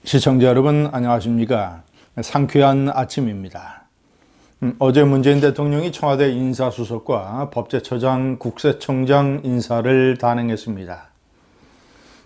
시청자 여러분 안녕하십니까? 상쾌한 아침입니다. 어제 문재인 대통령이 청와대 인사수석과 법제처장, 국세청장 인사를 단행했습니다.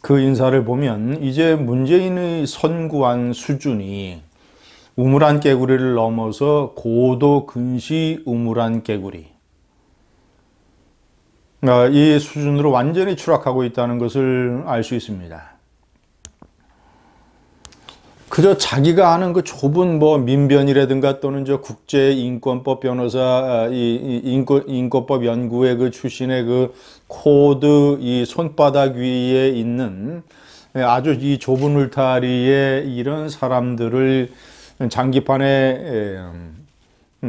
그 인사를 보면 이제 문재인의 선구안 수준이 우물안 깨구리를 넘어서 고도 근시 우물안 깨구리, 이 수준으로 완전히 추락하고 있다는 것을 알 수 있습니다. 그저 자기가 아는 그 좁은 민변이라든가 또는 저 국제인권법 변호사, 인권법 연구회 그 출신의 그 코드 이 손바닥 위에 있는 아주 이 좁은 울타리에 이런 사람들을 장기판에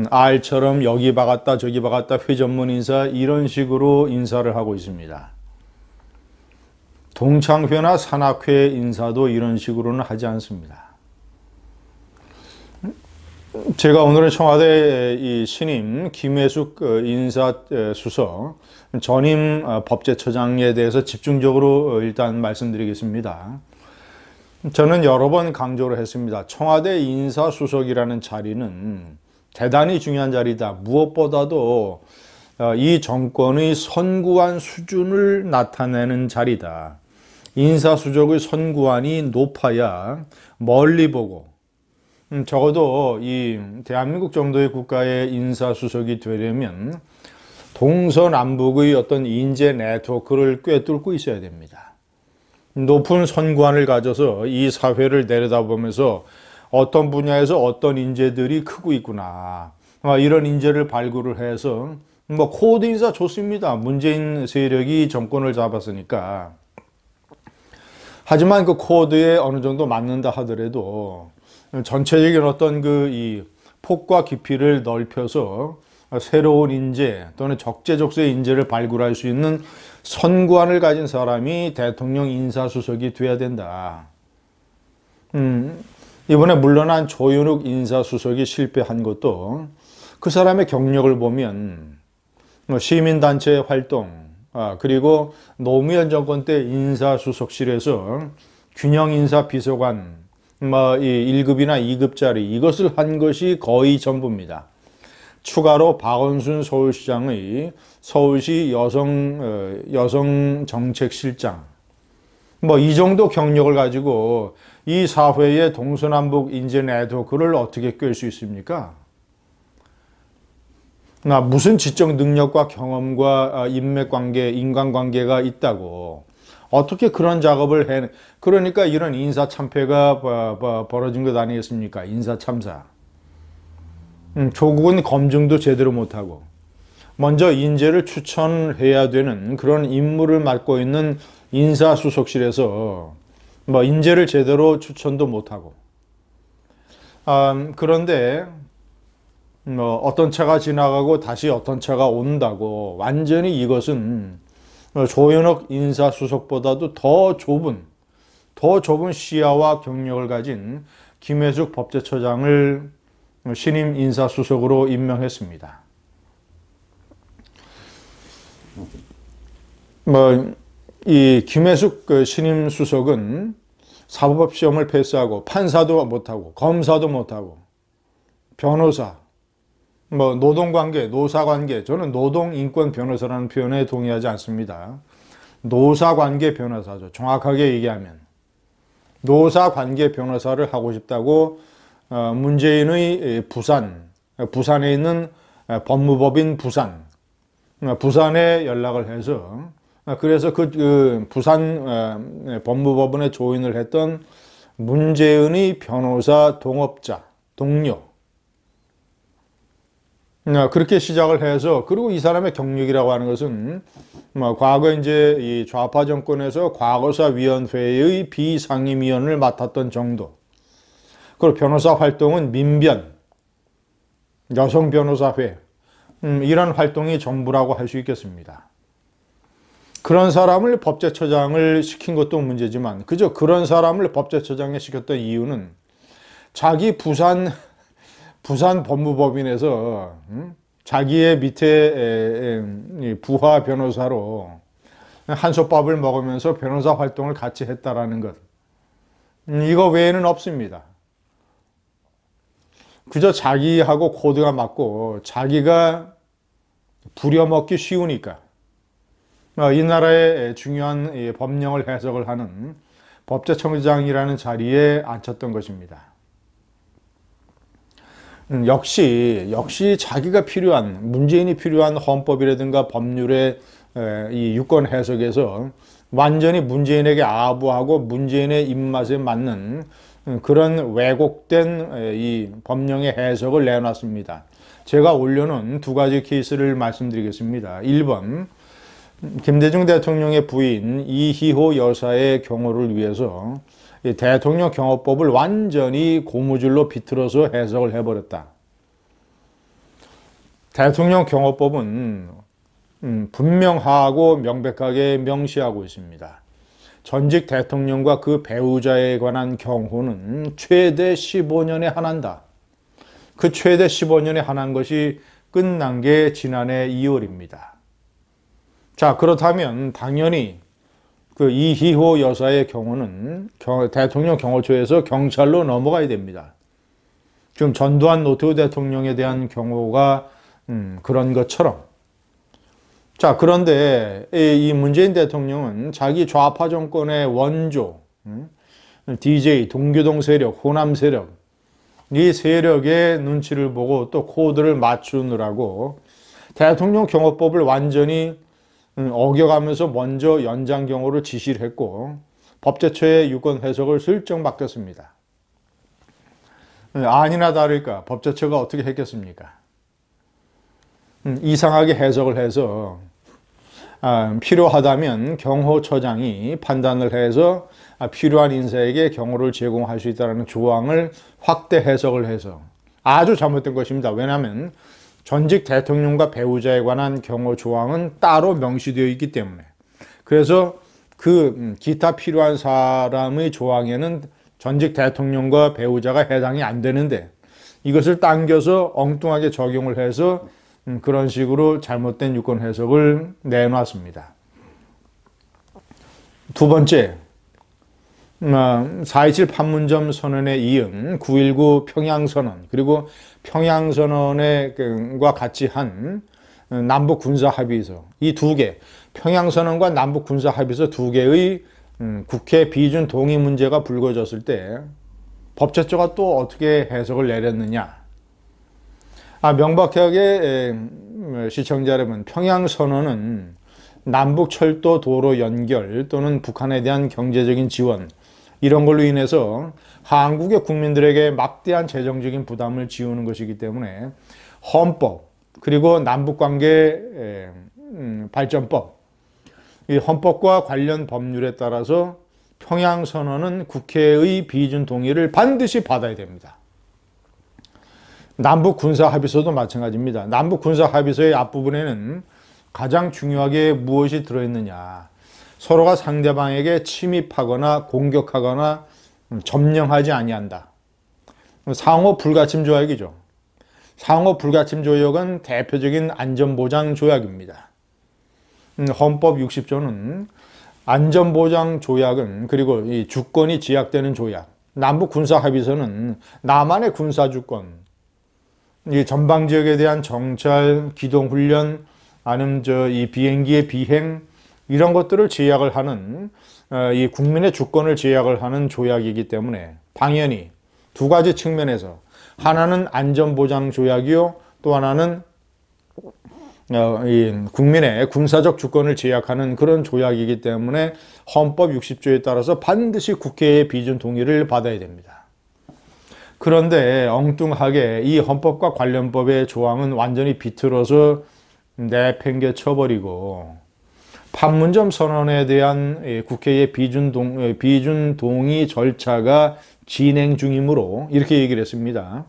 알처럼 여기 박았다 저기 박았다 회전문 인사 이런 식으로 인사를 하고 있습니다. 동창회나 산악회 인사도 이런 식으로는 하지 않습니다. 제가 오늘은 청와대 이 신임 김혜숙 인사수석 전임 법제처장에 대해서 집중적으로 일단 말씀드리겠습니다. 저는 여러 번 강조를 했습니다. 청와대 인사수석이라는 자리는 대단히 중요한 자리다. 무엇보다도 이 정권의 선구안 수준을 나타내는 자리다. 인사수석의 선구안이 높아야 멀리 보고 적어도 이 대한민국 정도의 국가의 인사수석이 되려면 동서남북의 어떤 인재 네트워크를 꿰뚫고 있어야 됩니다. 높은 선구안을 가져서 이 사회를 내려다보면서 어떤 분야에서 어떤 인재들이 크고 있구나, 이런 인재를 발굴을 해서 코드 인사 좋습니다. 문재인 세력이 정권을 잡았으니까. 하지만 그 코드에 어느 정도 맞는다 하더라도 전체적인 어떤 이 폭과 깊이를 넓혀서 새로운 인재 또는 적재적소의 인재를 발굴할 수 있는 선구안을 가진 사람이 대통령 인사수석이 돼야 된다. 이번에 물러난 조현욱 인사수석이 실패한 것도 그 사람의 경력을 보면 시민단체 활동, 그리고 노무현 정권 때 인사수석실에서 균형인사비서관 이 1급이나 2급짜리 이것을 한 것이 거의 전부입니다. 추가로 박원순 서울시장의 서울시 여성정책실장 이 정도 경력을 가지고 이 사회의 동서남북 인재 네트워크를 어떻게 꿰 수 있습니까? 무슨 지적 능력과 경험과 인맥관계, 인간관계가 있다고 어떻게 그런 작업을 해? 그러니까 이런 인사 참패가 벌어진 것 아니겠습니까? 인사 참사. 조국은 검증도 제대로 못하고 먼저 인재를 추천해야 되는 그런 임무를 맡고 있는 인사수석실에서 인재를 제대로 추천도 못하고 그런데 어떤 차가 지나가고 다시 어떤 차가 온다고 완전히 이것은 조현욱 인사수석보다도 더 좁은 시야와 경력을 가진 김혜숙 법제처장을 신임 인사수석으로 임명했습니다. 이 김혜숙 신임 수석은 사법업 시험을 패스하고 판사도 못하고 검사도 못하고 변호사, 노동관계, 노사관계, 저는 노동인권 변호사라는 표현에 동의하지 않습니다. 노사관계 변호사죠. 정확하게 얘기하면 노사관계 변호사를 하고 싶다고 문재인의 부산에 있는 법무법인 부산에 연락을 해서 그래서 그 부산 법무법원에 조인을 했던 문재인의 변호사 동료 그렇게 시작을 해서, 그리고 이 사람의 경력이라고 하는 것은 과거 이제 이 좌파 정권에서 과거사위원회의 비상임위원을 맡았던 정도, 그리고 변호사 활동은 민변, 여성변호사회 이런 활동이 전부라고 할 수 있겠습니다. 그런 사람을 법제처장을 시킨 것도 문제지만 그저 그런 사람을 법제처장에 시켰던 이유는 자기 부산 법무법인에서 자기의 밑에 부하 변호사로 한솥밥을 먹으면서 변호사 활동을 같이 했다라는 것. 이거 외에는 없습니다. 그저 자기하고 코드가 맞고 자기가 부려먹기 쉬우니까 이 나라의 중요한 법령을 해석을 하는 법제청장이라는 자리에 앉혔던 것입니다. 역시 자기가 필요한, 문재인이 필요한 헌법이라든가 법률의 이 유권 해석에서 완전히 문재인에게 아부하고 문재인의 입맛에 맞는 그런 왜곡된 이 법령의 해석을 내놨습니다. 제가 올려놓은 두 가지 케이스를 말씀드리겠습니다. 1번, 김대중 대통령의 부인 이희호 여사의 경우를 위해서 대통령 경호법을 완전히 고무줄로 비틀어서 해석을 해버렸다. 대통령 경호법은 분명하고 명백하게 명시하고 있습니다. 전직 대통령과 그 배우자에 관한 경호는 최대 15년에 한한다. 그 최대 15년에 한한 것이 끝난 게 지난해 2월입니다. 자, 그렇다면 당연히 그 이희호 여사의 경우는 대통령 경호처에서 경찰로 넘어가야 됩니다. 지금 전두환 노태우 대통령에 대한 경우가 그런 것처럼. 자, 그런데 이 문재인 대통령은 자기 좌파 정권의 원조, DJ, 동교동 세력, 호남 세력, 이 세력의 눈치를 보고 또 코드를 맞추느라고 대통령 경호법을 완전히 어겨가면서 먼저 연장 경호를 지시를 했고 법제처의 유권 해석을 슬쩍 맡겼습니다. 아니나 다를까 법제처가 어떻게 했겠습니까? 이상하게 해석을 해서 필요하다면 경호처장이 판단을 해서 필요한 인사에게 경호를 제공할 수 있다는 조항을 확대 해석을 해서 아주 잘못된 것입니다. 왜냐하면 전직 대통령과 배우자에 관한 경호 조항은 따로 명시되어 있기 때문에. 그래서 그 기타 필요한 사람의 조항에는 전직 대통령과 배우자가 해당이 안 되는데 이것을 당겨서 엉뚱하게 적용을 해서 그런 식으로 잘못된 유권 해석을 내놨습니다. 두 번째, 4.27 판문점 선언에 이은 9.19 평양선언 그리고 평양선언과 같이 한 남북 군사합의서 이 두 개, 평양선언과 남북 군사합의서 두 개의 국회 비준 동의 문제가 불거졌을 때 법제처가 또 어떻게 해석을 내렸느냐. 명백하게 시청자 여러분, 평양선언은 남북 철도 도로 연결 또는 북한에 대한 경제적인 지원 이런 걸로 인해서 한국의 국민들에게 막대한 재정적인 부담을 지우는 것이기 때문에 헌법 그리고 남북관계 발전법 이 헌법과 관련 법률에 따라서 평양선언은 국회의 비준 동의를 반드시 받아야 됩니다. 남북군사합의서도 마찬가지입니다. 남북군사합의서의 앞부분에는 가장 중요하게 무엇이 들어있느냐. 서로가 상대방에게 침입하거나 공격하거나 점령하지 아니한다. 상호 불가침 조약이죠. 상호 불가침 조약은 대표적인 안전보장 조약입니다. 헌법 60조는 안전보장 조약은 그리고 이 주권이 제약되는 조약. 남북 군사합의서는 남한의 군사주권, 이 전방 지역에 대한 정찰, 기동훈련, 아니면 이 비행기의 비행 이런 것들을 제약을 하는 이 국민의 주권을 제약을 하는 조약이기 때문에 당연히 두 가지 측면에서 하나는 안전보장 조약이요 또 하나는 이 국민의 군사적 주권을 제약하는 그런 조약이기 때문에 헌법 60조에 따라서 반드시 국회의 비준 동의를 받아야 됩니다. 그런데 엉뚱하게 이 헌법과 관련법의 조항은 완전히 비틀어서 내팽개쳐버리고 판문점 선언에 대한 국회의 비준 동의 절차가 진행 중이므로 이렇게 얘기를 했습니다.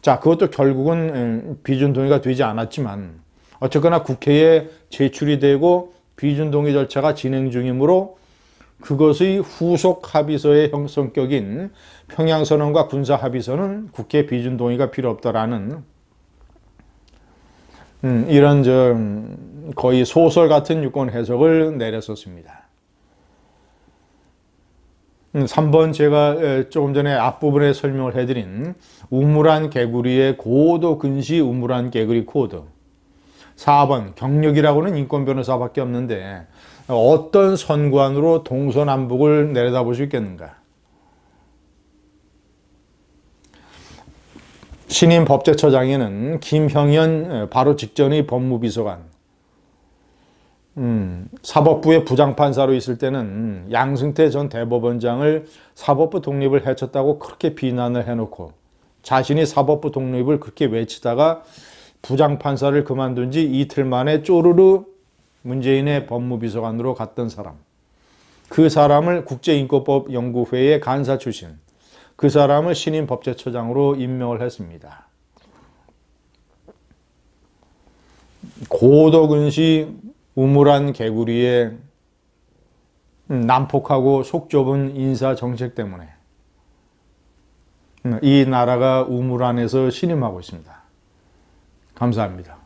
자, 그것도 결국은 비준 동의가 되지 않았지만 어쨌거나 국회에 제출이 되고 비준 동의 절차가 진행 중이므로 그것의 후속 합의서의 성격인 평양선언과 군사합의서는 국회 비준 동의가 필요 없다라는 이런 거의 소설 같은 유권 해석을 내렸었습니다. 3번 제가 조금 전에 앞부분에 설명을 해드린 우물안 개구리의 고도 근시 우물안 개구리 코드. 4번 경력이라고는 인권 변호사밖에 없는데 어떤 선관으로 동서남북을 내려다볼 수 있겠는가? 신임 법제처장에는 김형현 바로 직전의 법무비서관, 사법부의 부장판사로 있을 때는 양승태 전 대법원장을 사법부 독립을 해쳤다고 그렇게 비난을 해놓고 자신이 사법부 독립을 그렇게 외치다가 부장판사를 그만둔 지 이틀 만에 쪼르르 문재인의 법무비서관으로 갔던 사람. 그 사람을 국제인권법연구회의 간사 출신, 그 사람을 신임 법제처장으로 임명을 했습니다. 고도근시 우물안 개구리의 난폭하고 속 좁은 인사 정책 때문에 이 나라가 우물안에서 신임하고 있습니다. 감사합니다.